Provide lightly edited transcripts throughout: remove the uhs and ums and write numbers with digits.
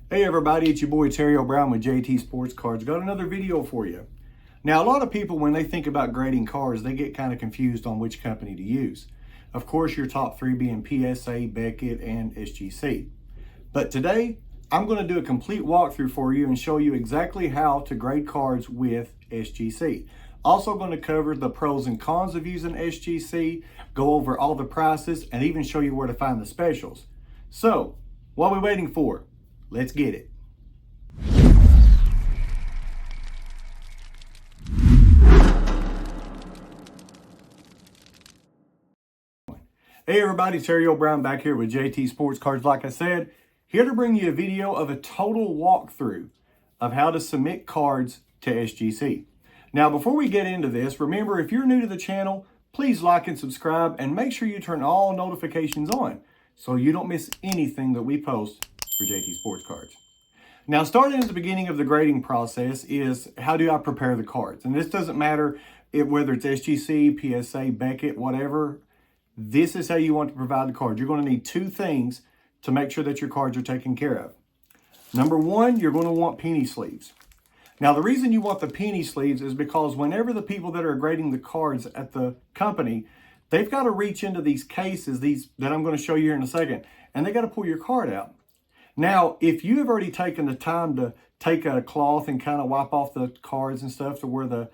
Hey everybody, it's your boy Terry O'Brien with JT Sports Cards. Got another video for you. Now, a lot of people, when they think about grading cars, they get kind of confused on which company to use. Of course, your top three being PSA, Beckett, and SGC. But today, I'm going to do a complete walkthrough for you and show you exactly how to grade cards with SGC. Also going to cover the pros and cons of using SGC, go over all the prices, and even show you where to find the specials. So, what are we waiting for? Let's get it. Hey everybody, Terry O'Brien back here with JT Sports Cards. Like I said, here to bring you a video of a total walkthrough of how to submit cards to SGC. Now, before we get into this, remember, if you're new to the channel, please like and subscribe and make sure you turn all notifications on so you don't miss anything that we post for JT Sports Cards. Now, starting at the beginning of the grading process is how do I prepare the cards? And this doesn't matter whether it's SGC, PSA, Beckett, whatever. This is how you want to provide the card. You're going to need two things to make sure that your cards are taken care of. Number one, you're going to want penny sleeves. Now, the reason you want the penny sleeves is because whenever the people that are grading the cards at the company, they've got to reach into these cases, these that I'm going to show you here in a second, and they got to pull your card out. Now, if you have already taken the time to take a cloth and kind of wipe off the cards and stuff to where the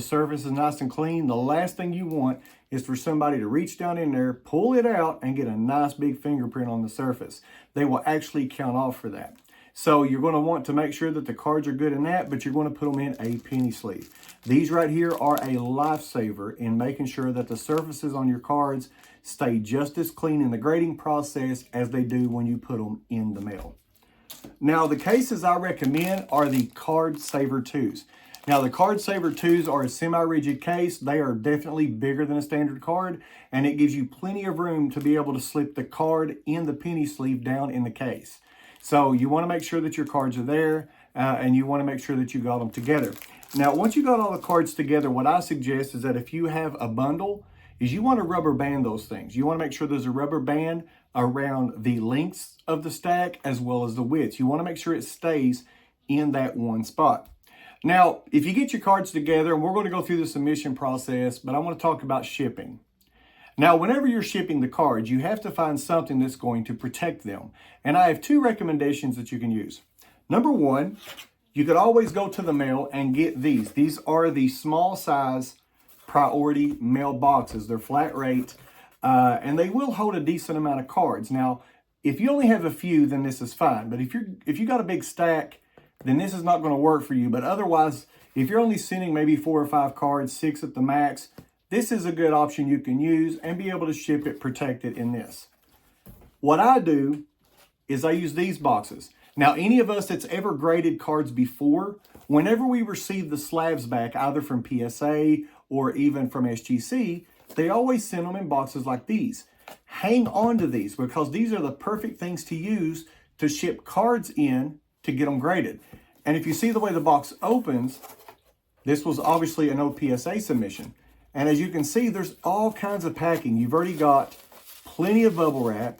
surface is nice and clean, the last thing you want is for somebody to reach down in there, pull it out, and get a nice big fingerprint on the surface. They will actually count off for that. So you're going to want to make sure that the cards are good in that, but you're going to put them in a penny sleeve. These right here are a lifesaver in making sure that the surfaces on your cards stay just as clean in the grading process as they do when you put them in the mail. Now, the cases I recommend are the Card Saver 2s. Now, the Card Saver 2s are a semi-rigid case. They are definitely bigger than a standard card, and it gives you plenty of room to be able to slip the card in the penny sleeve down in the case. So you want to make sure that your cards are there, and you want to make sure that you got them together. Now, once you got all the cards together, what I suggest is that if you have a bundle, is you want to rubber band those things. You want to make sure there's a rubber band around the lengths of the stack as well as the widths. You want to make sure it stays in that one spot. Now, if you get your cards together, and we're going to go through the submission process, but I want to talk about shipping. Now, whenever you're shipping the cards, you have to find something that's going to protect them. And I have two recommendations that you can use. Number one, you could always go to the mail and get these. These are the small size priority mail boxes. They're flat rate, and they will hold a decent amount of cards. Now, if you only have a few, then this is fine. But if you got a big stack, then this is not going to work for you. But otherwise, if you're only sending maybe 4 or 5 cards, 6 at the max, this is a good option you can use and be able to ship it protected in this. What I do is I use these boxes. Now, any of us that's ever graded cards before, whenever we receive the slabs back, either from PSA or even from SGC, they always send them in boxes like these. Hang on to these because these are the perfect things to use to ship cards in to get them graded. And if you see the way the box opens, this was obviously an old PSA submission. And as you can see, there's all kinds of packing. You've already got plenty of bubble wrap,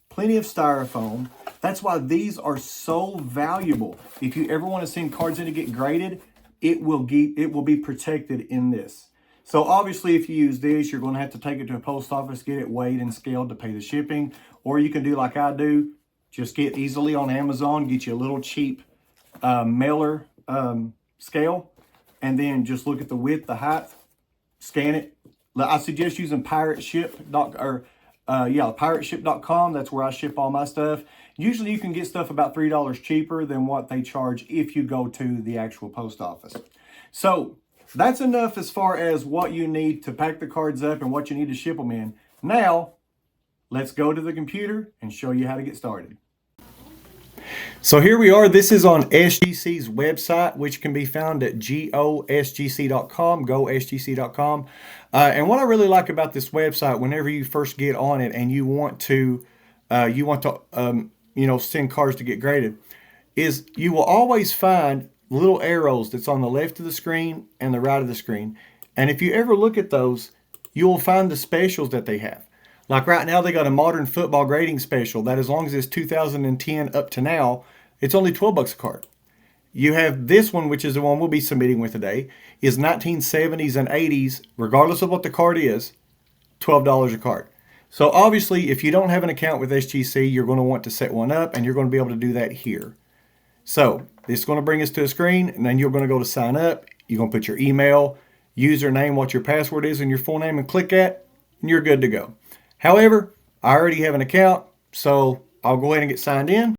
plenty of styrofoam. That's why these are so valuable. If you ever want to send cards in to get graded, it will be protected in this. So obviously, if you use this, you're going to have to take it to a post office, get it weighed and scaled to pay the shipping. Or you can do like I do, just get easily on Amazon, get you a little cheap mailer scale, and then just look at the width, the height, scan it. I suggest using pirateship.com. That's where I ship all my stuff. Usually you can get stuff about $3 cheaper than what they charge if you go to the actual post office. So that's enough as far as what you need to pack the cards up and what you need to ship them in. Now, let's go to the computer and show you how to get started. So here we are. This is on SGC's website, which can be found at gosgc.com, gosgc.com. And what I really like about this website, whenever you first get on it and you want to send cards to get graded, is you will always find little arrows that's on the left of the screen and the right of the screen. And if you ever look at those, you will find the specials that they have. Like right now, they got a modern football grading special that as long as it's 2010 up to now, It's only 12 bucks a card. You have this one, which is the one we'll be submitting with today, is 1970s and 80s, regardless of what the card is, $12 a card. So obviously, if you don't have an account with SGC, you're going to want to set one up, and you're going to be able to do that here. So this is going to bring us to a screen, and then you're going to go to sign up. You're going to put your email, username, what your password is, and your full name, and click that, and you're good to go. However, I already have an account, so I'll go ahead and get signed in.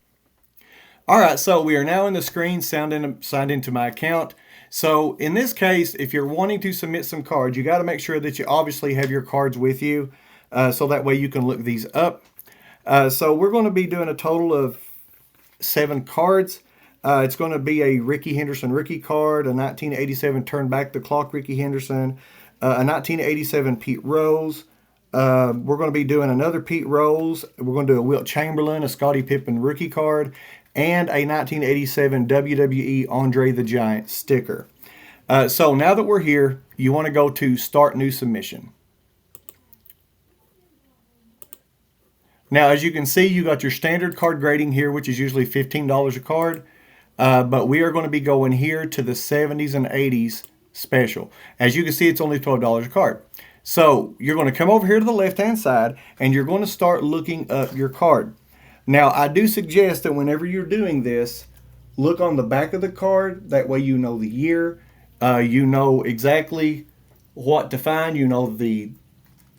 All right, so we are now in the screen signed into my account. So in this case, if you're wanting to submit some cards, you got to make sure that you obviously have your cards with you, so that way you can look these up. So we're going to be doing a total of 7 cards. It's going to be a Rickey Henderson rookie card, a 1987 Turn Back the Clock Rickey Henderson, a 1987 Pete Rose. We're going to be doing another Pete Rose. We're going to do a Wilt Chamberlain, a Scottie Pippen rookie card, and a 1987 WWE Andre the Giant sticker. So now that we're here, you want to go to Start New Submission. Now, as you can see, you got your standard card grading here, which is usually $15 a card. But we are going to be going here to the 70s and 80s special. As you can see, it's only $12 a card. So you're going to come over here to the left-hand side, and you're going to start looking up your card. Now, I do suggest that whenever you're doing this, look on the back of the card. That way you know the year. You know exactly what to find. You know the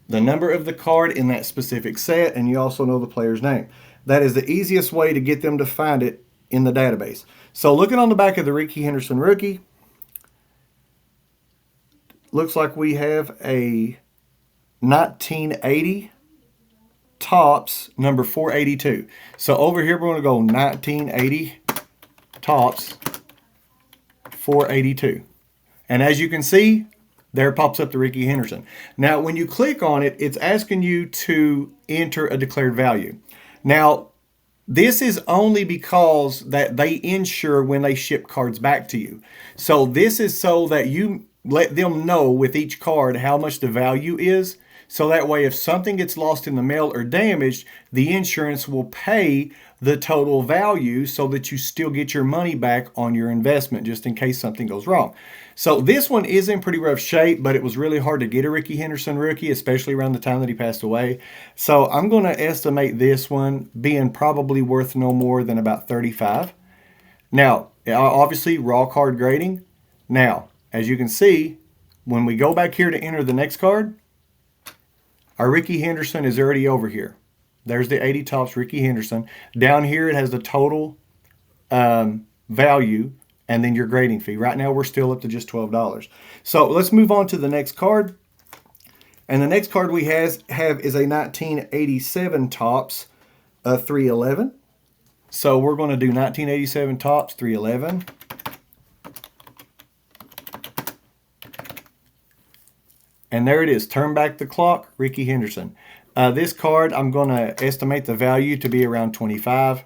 number of the card in that specific set, and you also know the player's name. That is the easiest way to get them to find it in the database. So looking on the back of the Rickey Henderson rookie, looks like we have a 1980 Topps number 482. So over here we're going to go 1980 Topps 482. And as you can see, there pops up the Rickey Henderson. Now when you click on it, it's asking you to enter a declared value. Now this is only because that they insure when they ship cards back to you. So this is so that you let them know with each card how much the value is. So that way, if something gets lost in the mail or damaged, the insurance will pay the total value so that you still get your money back on your investment just in case something goes wrong. So this one is in pretty rough shape, but it was really hard to get a Rickey Henderson rookie, especially around the time that he passed away. So I'm going to estimate this one being probably worth no more than about $35. Now, obviously, raw card grading. Now, as you can see, when we go back here to enter the next card, our Rickey Henderson is already over here. There's the 80 Topps Rickey Henderson. Down here it has the total value and then your grading fee. Right now we're still up to just $12. So let's move on to the next card. And the next card we have is a 1987 Topps 311. So we're going to do 1987 Topps 311. And there it is, Turn Back the Clock, Rickey Henderson. This card, I'm going to estimate the value to be around $25.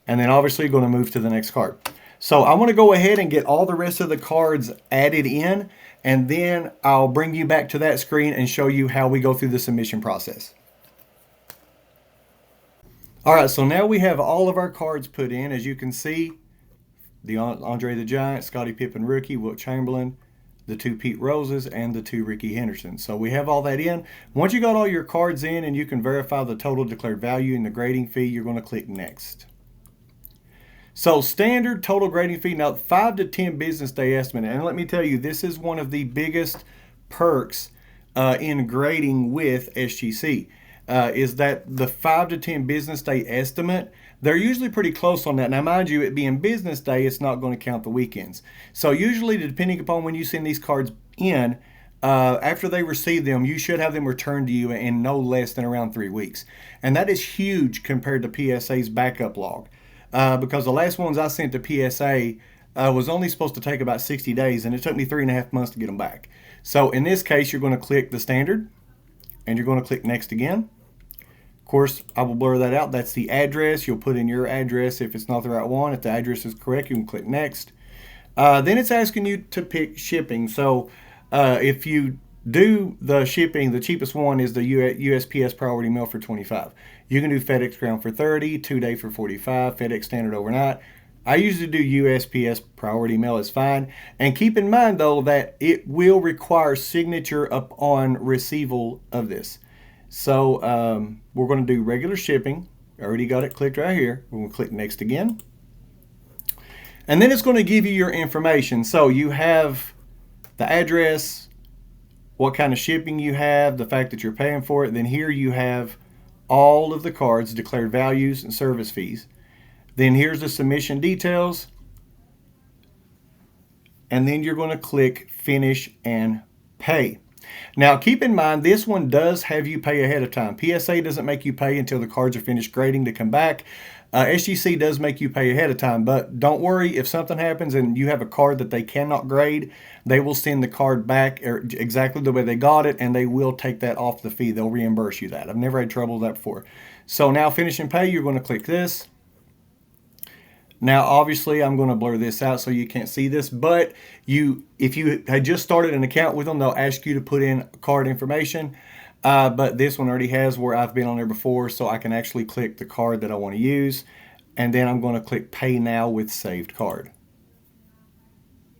And then obviously going to move to the next card. So I want to go ahead and get all the rest of the cards added in. And then I'll bring you back to that screen and show you how we go through the submission process. All right, so now we have all of our cards put in. As you can see, the Andre the Giant, Scottie Pippen rookie, Wilt Chamberlain, the 2 Pete Roses, and the 2 Rickey Henderson. So we have all that in. Once you got all your cards in and you can verify the total declared value and the grading fee, you're going to click Next. So standard total grading fee, now 5 to 10 business day estimate. And let me tell you, this is one of the biggest perks in grading with SGC. Is that the 5 to 10 business day estimate, they're usually pretty close on that. Now, mind you, it being business day, it's not going to count the weekends. So usually, depending upon when you send these cards in, after they receive them, you should have them returned to you in no less than around 3 weeks. And that is huge compared to PSA's backup log. Because the last ones I sent to PSA was only supposed to take about 60 days, and it took me 3.5 months to get them back. So in this case, you're going to click the standard, and you're going to click Next again. Of course, I will blur that out. That's the address. You'll put in your address if it's not the right one. If the address is correct, you can click Next. Then it's asking you to pick shipping. So if you do the shipping. The cheapest one is the USPS Priority Mail for $25. You can do FedEx Ground for $30, 2-day for $45, FedEx Standard Overnight. I usually do USPS Priority Mail, is fine. And keep in mind though that it will require signature upon receival of this. So we're going to do regular shipping. I already got it clicked right here. We're going to click next again. And then it's going to give you your information. So you have the address, what kind of shipping you have, the fact that you're paying for it. Then here you have all of the cards, declared values and service fees. Then here's the submission details. And then you're going to click finish and pay. Now keep in mind, this one does have you pay ahead of time. PSA doesn't make you pay until the cards are finished grading to come back. SGC does make you pay ahead of time, but don't worry, if something happens and you have a card that they cannot grade, they will send the card back exactly the way they got it, and they will take that off the fee. They'll reimburse you that. I've never had trouble with that before. So now finish and pay, you're going to click this. Now, obviously, I'm going to blur this out so you can't see this, but if you had just started an account with them, they'll ask you to put in card information. But this one already has where I've been on there before, so I can actually click the card that I want to use. And then I'm going to click Pay Now with Saved Card.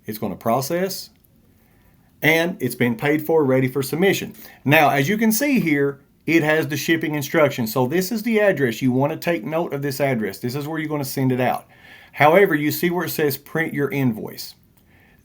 It's going to process. And it's been paid for, ready for submission. Now, as you can see here, it has the shipping instructions. So this is the address. You want to take note of this address. This is where you're going to send it out. However, you see where it says print your invoice.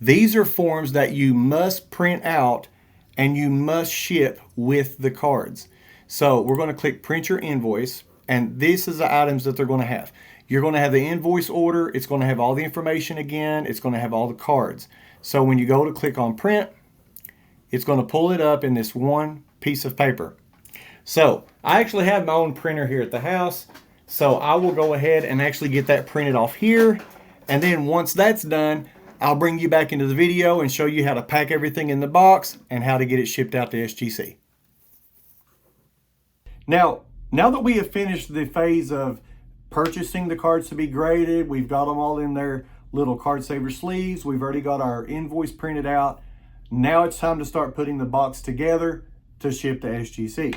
These are forms that you must print out and you must ship with the cards. So we're going to click print your invoice, and this is the items that they're going to have. You're going to have the invoice order. It's going to have all the information again. It's going to have all the cards. So when you go to click on print, it's going to pull it up in this one piece of paper. So I actually have my own printer here at the house. So I will go ahead and actually get that printed off here. And then once that's done, I'll bring you back into the video and show you how to pack everything in the box and how to get it shipped out to SGC. Now that we have finished the phase of purchasing the cards to be graded, we've got them all in their little card saver sleeves. We've already got our invoice printed out. Now it's time to start putting the box together to ship to SGC.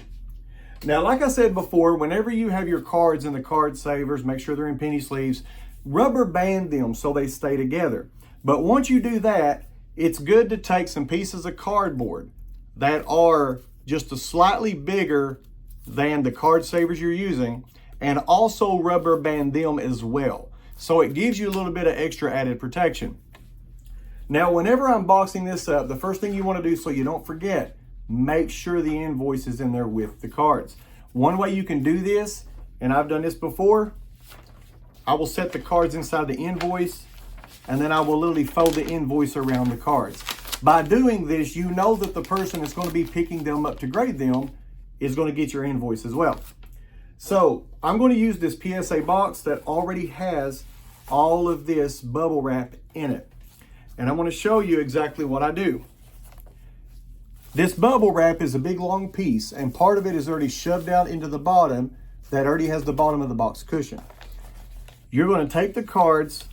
Now, like I said before, whenever you have your cards in the card savers, make sure they're in penny sleeves, rubber band them so they stay together. But once you do that, it's good to take some pieces of cardboard that are just a slightly bigger than the card savers you're using, and also rubber band them as well. So it gives you a little bit of extra added protection. Now, whenever I'm boxing this up, the first thing you want to do so you don't forget, make sure the invoice is in there with the cards. One way you can do this, and I've done this before, I will set the cards inside the invoice, and then I will literally fold the invoice around the cards. By doing this, you know that the person that's going to be picking them up to grade them is going to get your invoice as well. So I'm going to use this PSA box that already has all of this bubble wrap in it. And I'm going to show you exactly what I do. This bubble wrap is a big long piece, and part of it is already shoved out into the bottom that already has the bottom of the box cushion. You're going to take the cards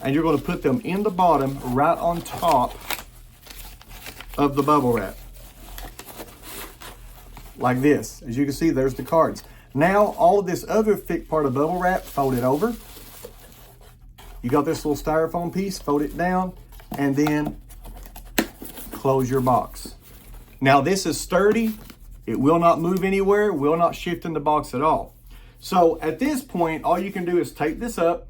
and you're going to put them in the bottom right on top of the bubble wrap. Like this. As you can see, there's the cards. Now, all of this other thick part of bubble wrap, fold it over. You got this little styrofoam piece, fold it down, and then close your box. Now, this is sturdy. It will not move anywhere, will not shift in the box at all. So at this point, all you can do is tape this up.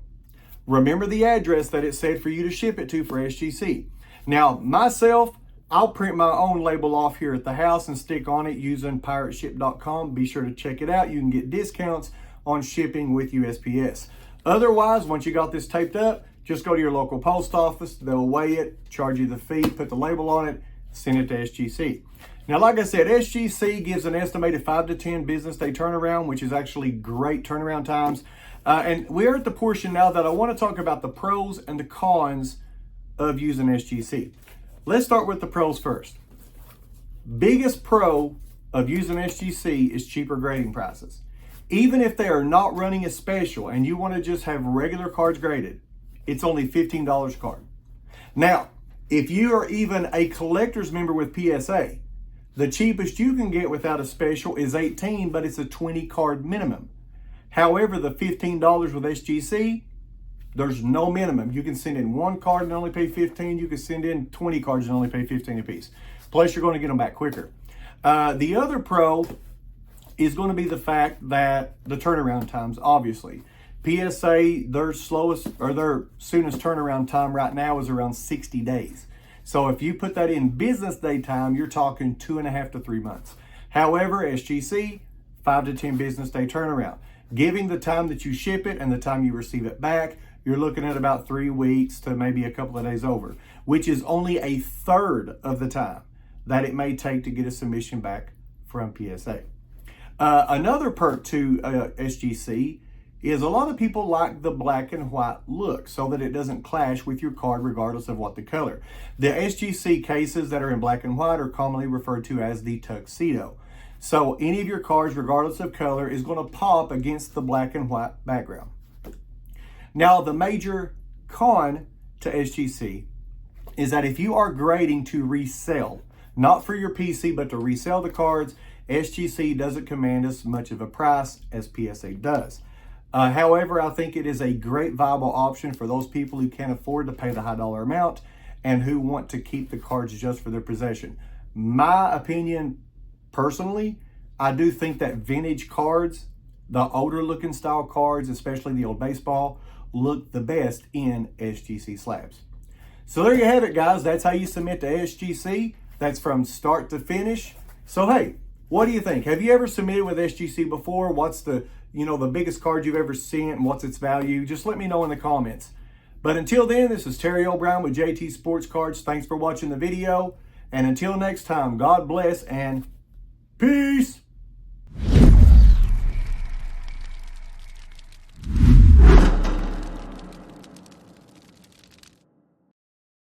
Remember the address that it said for you to ship it to for SGC. Now, myself, I'll print my own label off here at the house and stick on it using pirateship.com. Be sure to check it out. You can get discounts on shipping with USPS. Otherwise, once you got this taped up, just go to your local post office. They'll weigh it, charge you the fee, put the label on it, send it to SGC. Now, like I said, SGC gives an estimated 5 to 10 business day turnaround, which is actually great turnaround times. And we're at the portion now that I want to talk about the pros and the cons of using SGC. Let's start with the pros first. Biggest pro of using SGC is cheaper grading prices. Even if they are not running a special and you want to just have regular cards graded, it's only $15 a card. Now, If you are even a collector's member with PSA, the cheapest you can get without a special is 18, but it's a 20 card minimum. However, the $15 with SGC, there's no minimum. You can send in one card and only pay 15. You can send in 20 cards and only pay 15 a piece. Plus, you're going to get them back quicker. The other pro is going to be the fact that the turnaround times, obviously. PSA, their slowest or their soonest turnaround time right now is around 60 days. So if you put that in business day time, you're talking 2.5 to 3 months. However, SGC, 5 to 10 business day turnaround. Giving the time that you ship it and the time you receive it back, you're looking at about 3 weeks to maybe a couple of days over, which is only a third of the time that it may take to get a submission back from PSA. Another perk to SGC is a lot of people like the black and white look so that it doesn't clash with your card regardless of what the color. The SGC cases that are in black and white are commonly referred to as the tuxedo. So any of your cards, regardless of color, is going to pop against the black and white background. Now, the major con to SGC is that if you are grading to resell, not for your PC, but to resell the cards, SGC doesn't command as much of a price as PSA does. However, I think it is a great viable option for those people who can't afford to pay the high dollar amount and who want to keep the cards just for their possession. My opinion, personally, I do think that vintage cards, the older looking style cards, especially the old baseball, look the best in SGC slabs. So there you have it, guys. That's how you submit to SGC. That's from start to finish. So hey, what do you think? Have you ever submitted with SGC before? What's the biggest card you've ever seen and what's its value? Just let me know in the comments. But until then, this is Terry O'Brien with JT Sports Cards. Thanks for watching the video. And until next time, God bless and peace.